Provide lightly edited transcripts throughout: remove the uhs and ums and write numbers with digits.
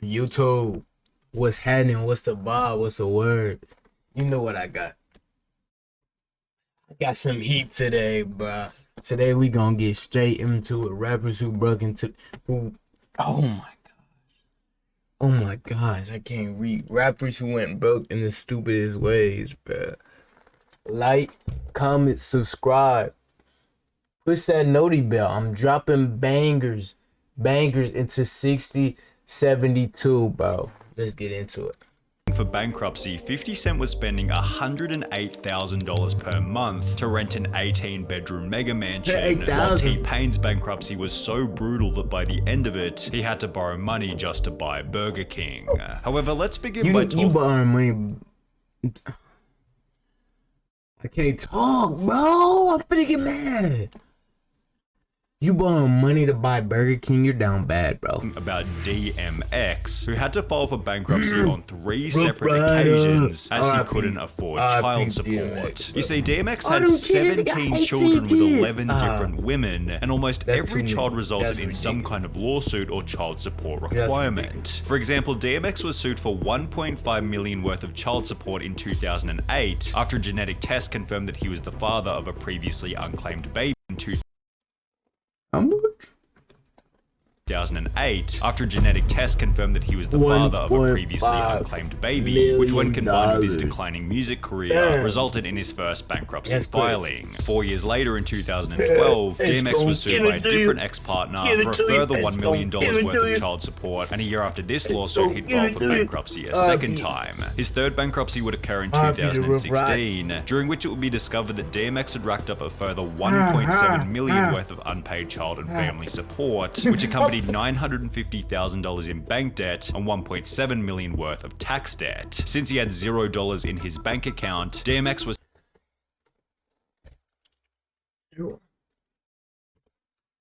YouTube, what's happening? What's the vibe? What's the word? You know what I got. I got some heat today, bruh. Today we gonna get straight into it. Rappers who broke into who. Oh my gosh, I can't read. Rappers who went broke in the stupidest ways, bruh. Like, comment, subscribe. Push that noti bell. I'm dropping bangers into 6072, bro. Let's get into it. For bankruptcy, 50 Cent was spending $108,000 per month to rent an 18-bedroom mega mansion, while T-Pain's bankruptcy was so brutal that by the end of it, he had to borrow money just to buy Burger King. However, let's begin by talking. You borrowing money. I can't talk, bro. I'm finna get mad. You borrowing money to buy Burger King, you're down bad, bro. About DMX, who had to file for bankruptcy on 3 separate occasions as he couldn't afford child support. You see, DMX had 17 children with 11 different women, and almost every child resulted in some kind of lawsuit or child support requirement. For example, DMX was sued for $1.5 million worth of child support in 2008 after a genetic test confirmed that he was the father of a previously unclaimed baby in 2008, after a genetic test confirmed that he was the father of a previously unclaimed baby, which when combined with his declining music career, resulted in his first bankruptcy filing. 4 years later, in 2012, DMX was sued by a different ex-partner for a further $1 million worth of child support, and a year after this lawsuit, he'd filed for bankruptcy a second time. His third bankruptcy would occur in 2016, during which it would be discovered that DMX had racked up a further $1.7 million worth of unpaid child and family support, which accompanied $950,000 in bank debt and $1.7 million worth of tax debt. Since he had $0 in his bank account, DMX was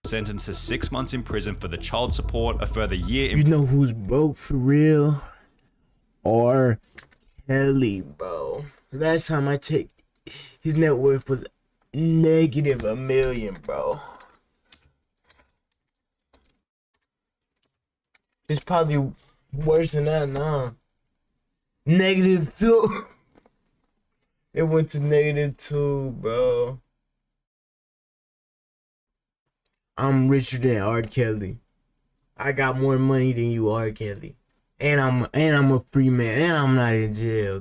sentenced to 6 months in prison for the child support, a further year in— You know who's broke for real? R. Kelly, bro. Last time I checked, his net worth was negative $1 million, bro. It's probably worse than that now. -2. It went to -2, bro. I'm richer than R. Kelly. I got more money than you, R. Kelly. And I'm a free man. And I'm not in jail,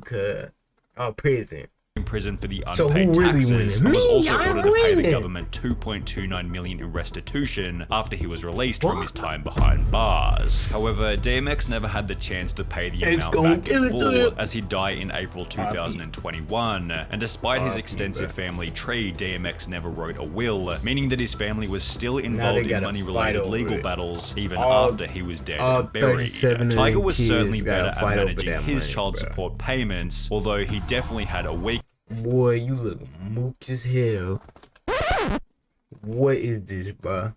or prison. Prison for the unpaid taxes, and was also ordered to pay the government $2.29 million in restitution after he was released from his time behind bars. However, DMX never had the chance to pay the amount back in full, as he'd die in April 2021, and despite his extensive family tree, DMX never wrote a will, meaning that his family was still involved in money-related legal battles even after he was dead and buried. Tiger was certainly better at managing his child support payments, although he definitely had a weak— Boy, you look mook as hell. What is this, bruh?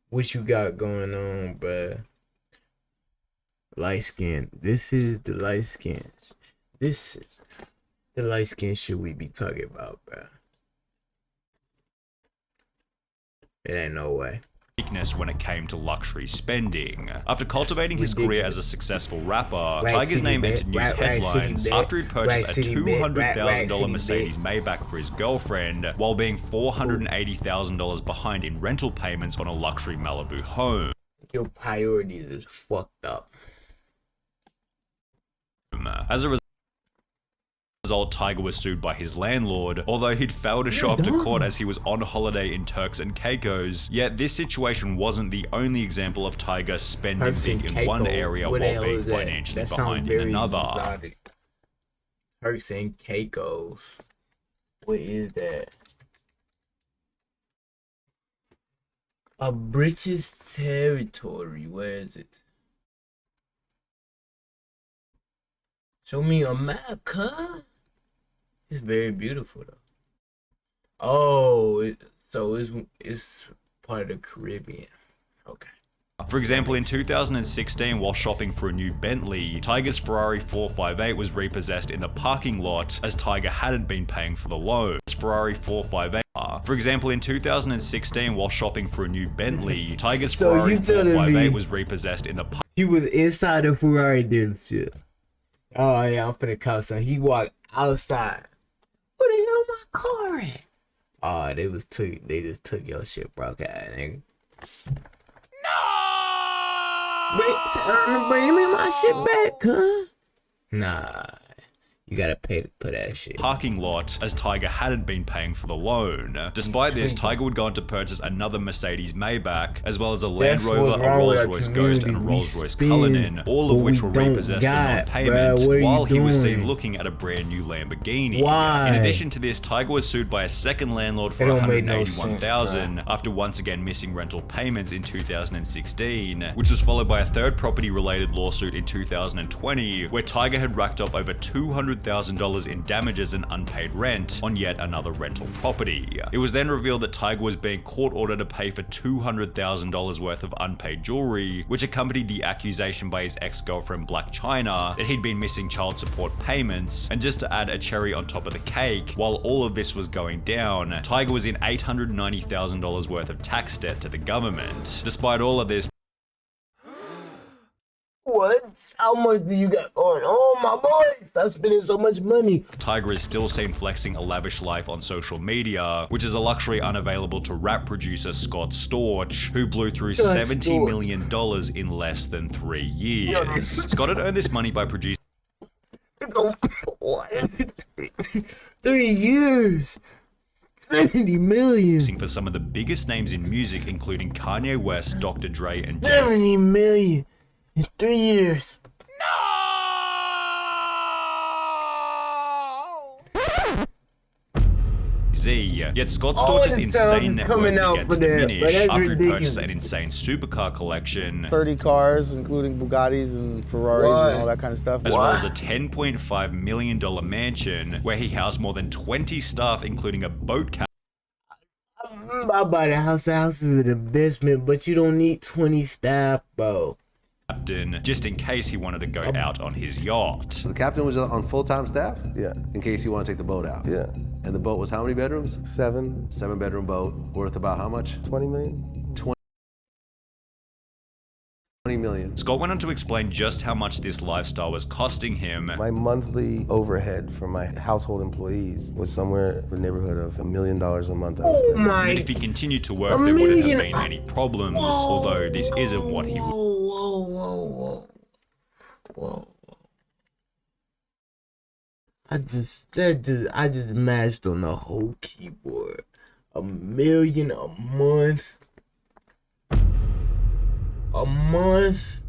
What you got going on, bruh? Light skin. This is the light skins. This is the light skin shit we be talking about, bruh. It ain't no way. Weakness when it came to luxury spending. After cultivating his career as a successful rapper, Tiger's name entered news headlines after he purchased a $200,000 Mercedes Maybach for his girlfriend, while being $480,000 behind in rental payments on a luxury Malibu home. Your priorities is fucked up. As a result, Tiger was sued by his landlord, although he'd failed to show up to court as he was on holiday in Turks and Caicos. Yet this situation wasn't the only example of Tiger spending big in one area while being financially behind in another. Turks and Caicos. What is that? A British territory. Where is it? Show me a map, cuz. It's very beautiful though. Oh, so it's part of the Caribbean. Okay. For example, in 2016, while shopping for a new Bentley, Tiger's Ferrari 458 was repossessed in the parking lot as Tiger hadn't been paying for the loan. Ferrari 458. For example, in 2016, while shopping for a new Bentley, Tiger's So Ferrari you telling 458 me was repossessed in the he was inside the Ferrari dealership? Oh yeah, I'm finna call son. He walked outside. Where the hell my car at? Oh, they just took your shit, bro. Okay, nigga. No! Bring me my shit back, huh? Nah. You gotta pay for that shit. Parking lot, as Tiger hadn't been paying for the loan. Despite this, Tiger would go on to purchase another Mercedes Maybach, as well as a Land Rover, a Rolls-Royce Ghost, and a Rolls-Royce Cullinan, all of which were repossessed in non-payment, while he was seen looking at a brand new Lamborghini. Why? In addition to this, Tiger was sued by a second landlord for $181,000 after once again missing rental payments in 2016, which was followed by a third property-related lawsuit in 2020, where Tiger had racked up over $200,000 in damages and unpaid rent on yet another rental property. It was then revealed that Tiger was being court-ordered to pay for $200,000 worth of unpaid jewelry, which accompanied the accusation by his ex-girlfriend Blac Chyna that he'd been missing child support payments. And just to add a cherry on top of the cake, while all of this was going down, Tiger was in $890,000 worth of tax debt to the government. Despite all of this, what? How much do you got going on, my boy? Stop spending so much money. Tiger is still seen flexing a lavish life on social media, which is a luxury unavailable to rap producer Scott Storch, who blew through $70 million in less than 3 years. Scott had earned this money by producing 3 years. 70 million. For some of the biggest names in music, including Kanye West, Dr. Dre, and 70 million in 3 years. Yet Scott Storch's insane net worth began to diminish after he purchased an insane supercar collection, 30 cars, including Bugattis and Ferraris and all that kind of stuff, as well as a $10.5 million mansion where he housed more than 20 staff, including a boat captain. I buy the house. The house is an investment, but you don't need 20 staff, bro. Just in case he wanted to go out on his yacht. So the captain was on full-time staff? Yeah. In case you want to take the boat out? Yeah. And the boat was how many bedrooms? 7. 7-bedroom boat, worth about how much? 20 million. 20 million. Scott went on to explain just how much this lifestyle was costing him. My monthly overhead for my household employees was somewhere in the neighborhood of $1 million a month. And if he continued to work, there wouldn't have been any problems, although this isn't what he would. Whoa. I just mashed on the whole keyboard. $1 million a month. A month.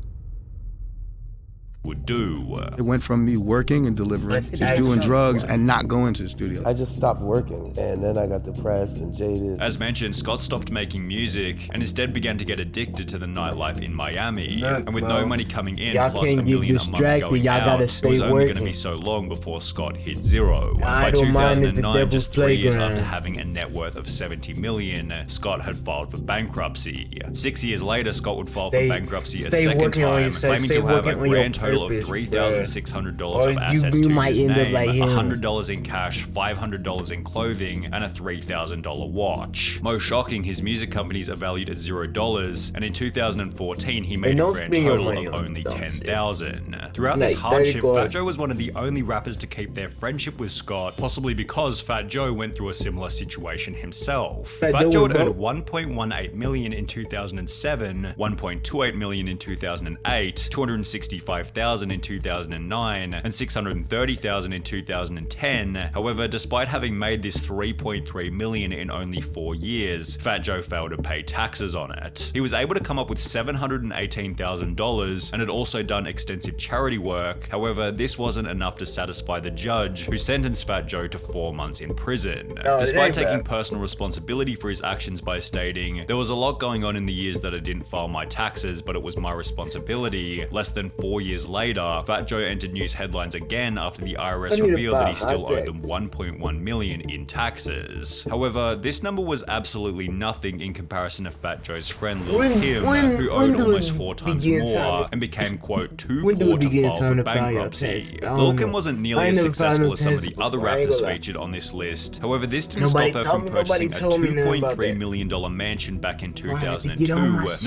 Would do. It went from me working and delivering to doing drugs and not going to the studio. I just stopped working, and then I got depressed and jaded. As mentioned, Scott stopped making music and instead began to get addicted to the nightlife in Miami. And with no money coming in, plus $1 million a month going out, it was only going to be so long before Scott hit zero. By 2009, just 3 years after having a net worth of $70 million, Scott had filed for bankruptcy. 6 years later, Scott would file for bankruptcy a second time, claiming to have a grand total of $3,600 of assets to his name, $100 in cash, $500 in clothing, and a $3,000 watch. Most shocking, his music companies are valued at $0, and in 2014 he made a grand total of only $10,000. Throughout this hardship, Fat Joe was one of the only rappers to keep their friendship with Scott, possibly because Fat Joe went through a similar situation himself. Fat Joe had earned $1.18 million in 2007, $1.28 million in 2008, $265,000 in 2009, and $630,000 in 2010. However, despite having made this $3.3 million in only 4 years, Fat Joe failed to pay taxes on it. He was able to come up with $718,000 and had also done extensive charity work. However, this wasn't enough to satisfy the judge, who sentenced Fat Joe to 4 months in prison. Despite taking personal responsibility for his actions by stating, "There was a lot going on in the years that I didn't file my taxes, but it was my responsibility," less than 4 years later, later, Fat Joe entered news headlines again after the IRS revealed that he still owed them $1.1 million in taxes. However, this number was absolutely nothing in comparison to Fat Joe's friend Lil Kim, who owed almost 4 times more and became, quote, too poor to file for bankruptcy. Lil Kim wasn't nearly as successful as some of the other rappers featured on this list. However, this didn't stop her from purchasing a $2.3 million mansion back in 2002,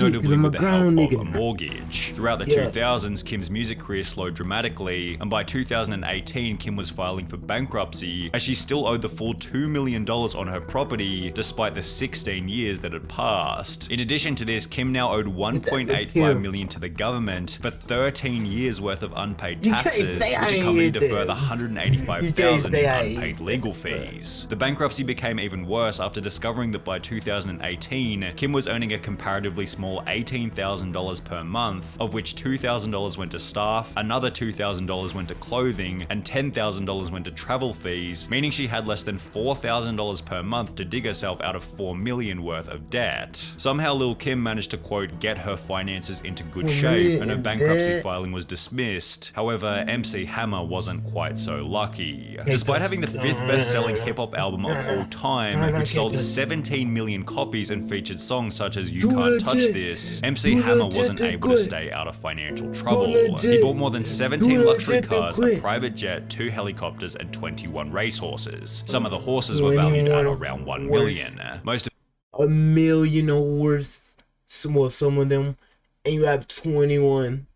notably with the help of a mortgage. Throughout the 2000s, Kim's music career slowed dramatically, and by 2018, Kim was filing for bankruptcy as she still owed the full $2 million on her property, despite the 16 years that had passed. In addition to this, Kim now owed $1.85 million to the government for 13 years worth of unpaid taxes, which accompanied a further $185,000 in unpaid legal fees. The bankruptcy became even worse after discovering that by 2018, Kim was earning a comparatively small $18,000 per month, of which $2,000 went to staff, another $2,000 went to clothing, and $10,000 went to travel fees, meaning she had less than $4,000 per month to dig herself out of $4 million worth of debt. Somehow Lil Kim managed to, quote, get her finances into good shape, and her bankruptcy filing was dismissed. However, MC Hammer wasn't quite so lucky. Despite having the 5th best-selling hip-hop album of all time, which sold 17 million copies and featured songs such as You Can't Touch This, MC Hammer wasn't able to stay out of financial trouble. He bought more than 17 luxury cars, a private jet, 2 helicopters, and 21 racehorses. Some of the horses were valued at around $1 million. Most of $1 million or worse, some of them, and you have 21.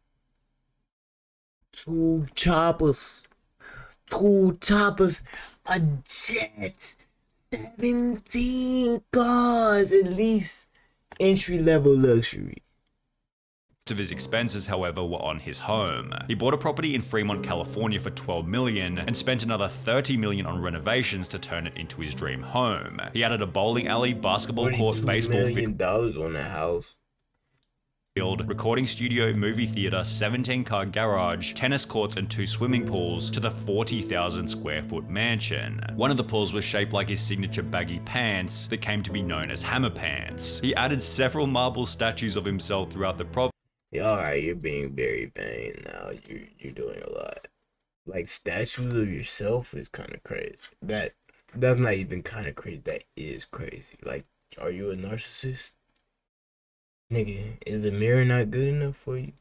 2 choppers, a jet, 17 cars, at least entry-level luxury. of his expenses, however, were on his home. He bought a property in Fremont, California for $12 million and spent another $30 million on renovations to turn it into his dream home. He added a bowling alley, basketball court, baseball field on the house. Recording studio, movie theater, 17-car garage, tennis courts, and 2 swimming pools to the 40,000 square foot mansion. One of the pools was shaped like his signature baggy pants that came to be known as Hammer Pants. He added several marble statues of himself throughout the property. Yeah, alright, you're being very vain now. You're doing a lot. Like, statues of yourself is kind of crazy. That's not even kind of crazy. That is crazy. Like, are you a narcissist? Nigga, is the mirror not good enough for you?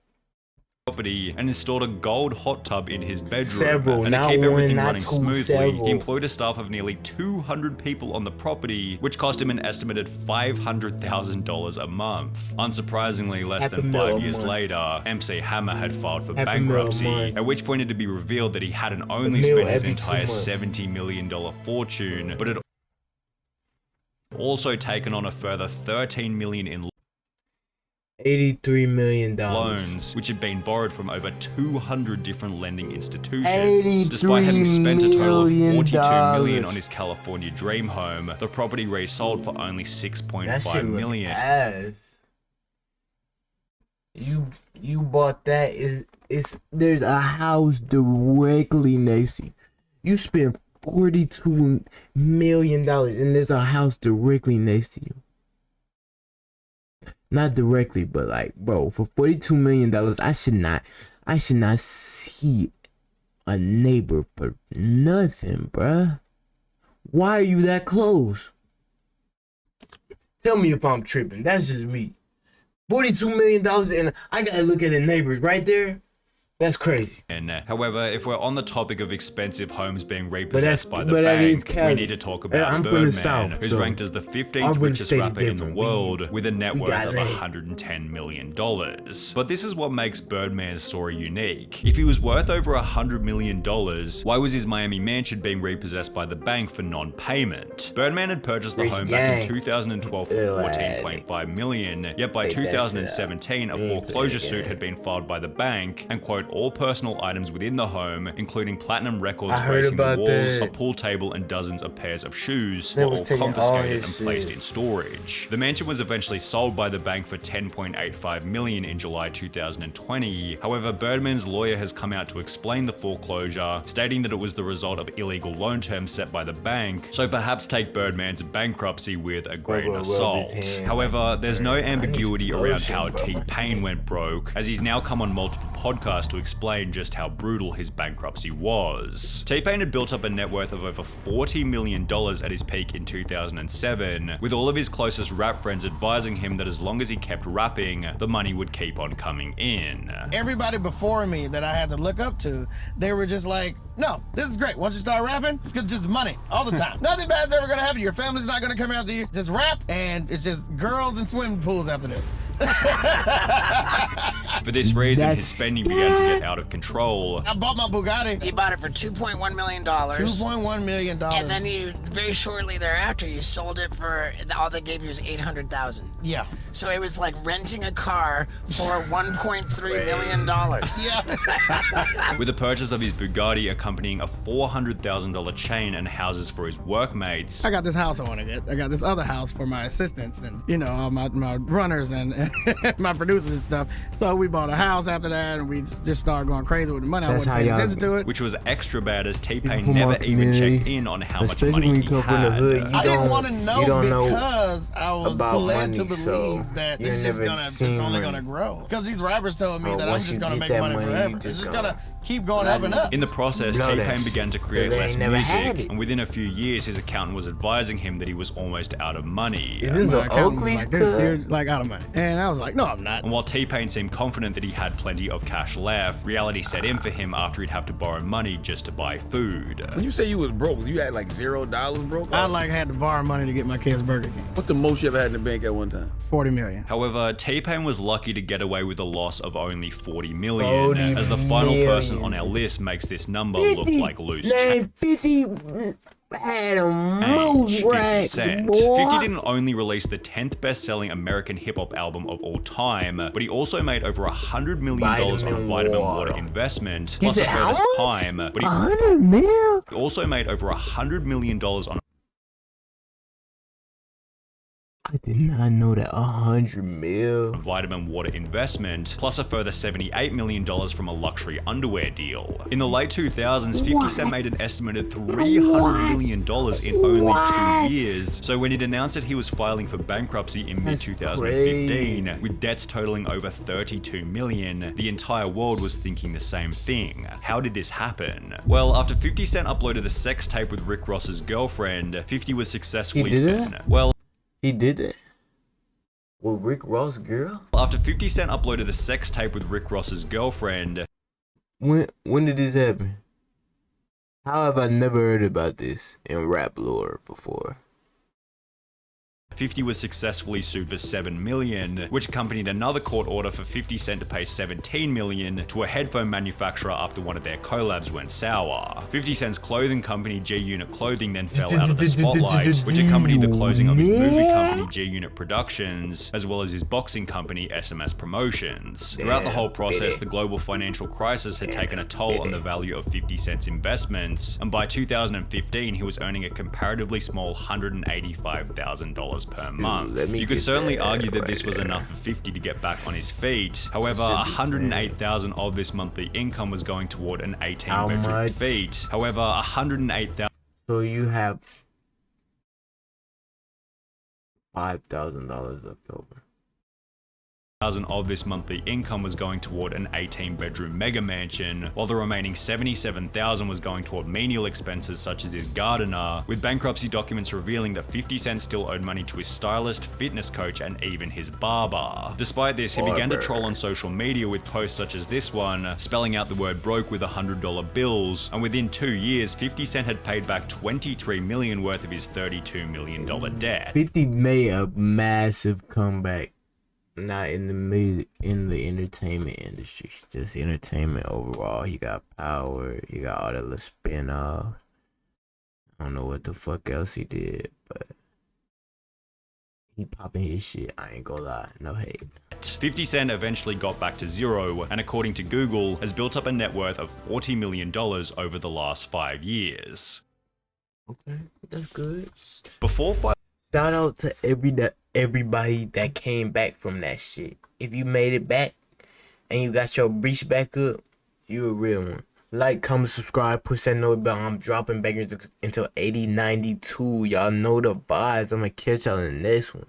And installed a gold hot tub in his bedroom. Several, and to not keep one, everything not running two, smoothly, several. he employed a staff of nearly 200 people on the property, which cost him an estimated $500,000 a month. Unsurprisingly, less than 5 years later, MC Hammer had filed for bankruptcy, at which point it had been revealed that he hadn't only spent his entire $70 million fortune, but had also taken on a further $13 million in $83 million loans, which had been borrowed from over 200 different lending institutions. Despite having spent a total of $42 million on his California dream home, the property resold for only $6.5 million. You bought that. There's a house directly next to you. You spent $42 million and there's a house directly next to you. Not directly, but like, bro, for $42 million, I should not see a neighbor for nothing, bruh. Why are you that close? Tell me if I'm tripping. That's just me. $42 million and I gotta look at the neighbors right there. That's crazy. However, if we're on the topic of expensive homes being repossessed by the bank, we need to talk about Birdman, who's ranked as the 15th richest rapper in the world with a net worth of $110 million. But this is what makes Birdman's story unique. If he was worth over $100 million, why was his Miami mansion being repossessed by the bank for non-payment? Birdman had purchased the home back in 2012 for $14.5 million, yet by 2017 a foreclosure suit had been filed by the bank and, quote, all personal items within the home, including platinum records gracing the walls, a pool table, and dozens of pairs of shoes, were all confiscated and placed in storage. The mansion was eventually sold by the bank for $10.85 million in July 2020. However, Birdman's lawyer has come out to explain the foreclosure, stating that it was the result of illegal loan terms set by the bank, so perhaps take Birdman's bankruptcy with a grain of salt. However, there's no ambiguity around how T-Pain went broke, as he's now come on multiple podcasts to to explain just how brutal his bankruptcy was. T-Pain had built up a net worth of over $40 million at his peak in 2007, with all of his closest rap friends advising him that as long as he kept rapping, the money would keep on coming in. Everybody before me that I had to look up to, they were just like, no, this is great. Once you start rapping, it's just money all the time. Nothing bad's ever gonna happen. Your family's not gonna come after you. Just rap, and it's just girls and swimming pools after this. For this reason, his spending began to get out of control. I bought my Bugatti. You bought it for $2.1 million. $2.1 million. And then you, very shortly thereafter, you sold it for, all they gave you was $800,000. Yeah. So it was like renting a car for $1.3 million. Yeah. With the purchase of his Bugatti accompanying a $400,000 chain and houses for his workmates. I got this house I want to get. I got this other house for my assistants and, you know, all my runners and my producers and stuff. So we bought a house after that, and we just started going crazy with the money. I wasn't paying attention to it. Which was extra bad, as T-Pain never even checked in on how much money he had. I didn't want to know because I was led to believe that it's only gonna grow. Because these rappers told me that I'm just gonna make money forever. It's just gonna keep going up and up. In the process, T-Pain began to create less music, and within a few years, his accountant was advising him that he was almost out of money. My accountant was like, you're like out of money. And I was like, no, I'm not. And while T-Pain seemed confident that he had plenty of cash left, reality set in for him after he'd have to borrow money just to buy food. When you say you was broke, you had like $0 broke? I had to borrow money to get my kids Burger King. What's the most you ever had in the bank at one time? 40 million. However, T-Pain was lucky to get away with a loss of only 40 million, as the final person on our list makes this number look like loose change. 50 had a most racks, 50 didn't only release the 10th best-selling American hip-hop album of all time, but he also made over $100 million on a vitamin water investment, plus a further time. But he 100 mil? also made over $100 million on I did not know that 100 mil. vitamin water investment, plus a further $78 million from a luxury underwear deal. In the late 2000s, 50 Cent made an estimated $300 million in only 2 years. So when it announced that he was filing for bankruptcy in mid-2015, with debts totaling over $32 million, the entire world was thinking the same thing. How did this happen? Well, after 50 Cent uploaded a sex tape with Rick Ross's girlfriend, 50 was successfully He did it? With Rick Ross' girl? After 50 Cent uploaded a sex tape with Rick Ross's girlfriend. When did this happen? How have I never heard about this in rap lore before? 50 was successfully sued for $7 million, which accompanied another court order for 50 Cent to pay $17 million to a headphone manufacturer after one of their collabs went sour. 50 Cent's clothing company G-Unit Clothing then fell out of the spotlight, which accompanied the closing of his movie company G-Unit Productions, as well as his boxing company SMS Promotions. Throughout the whole process, the global financial crisis had taken a toll on the value of 50 Cent's investments, and by 2015 he was earning a comparatively small $185,000 per month. You could certainly argue that this was enough for 50 to get back on his feet. However, $108,000 of this monthly income was going toward an 18-bedroom feat. However, $108,000. So you have $5,000 left over. Of this monthly income was going toward an 18-bedroom mega mansion, while the remaining $77,000 was going toward menial expenses such as his gardener, with bankruptcy documents revealing that 50 Cent still owed money to his stylist, fitness coach, and even his barber. Despite this, he began to troll on social media with posts such as this one, spelling out the word broke with $100 bills, and within 2 years, 50 Cent had paid back $23 million worth of his $32 million debt. 50 made a massive comeback. Not in the entertainment industry, just entertainment overall. He got Power, he got all that little spin-off. I don't know what the fuck else he did, but he popping his shit. I ain't gonna lie, no hate. 50 Cent eventually got back to zero, and according to Google, has built up a net worth of $40 million over the last 5 years. Okay, that's good. Shout out to everybody that came back from that shit. If you made it back and you got your breach back up, you a real one. Like, comment, subscribe, push that note bell. I'm dropping bangers until 80, 92. Y'all know the vibes. I'm gonna catch y'all in the next one.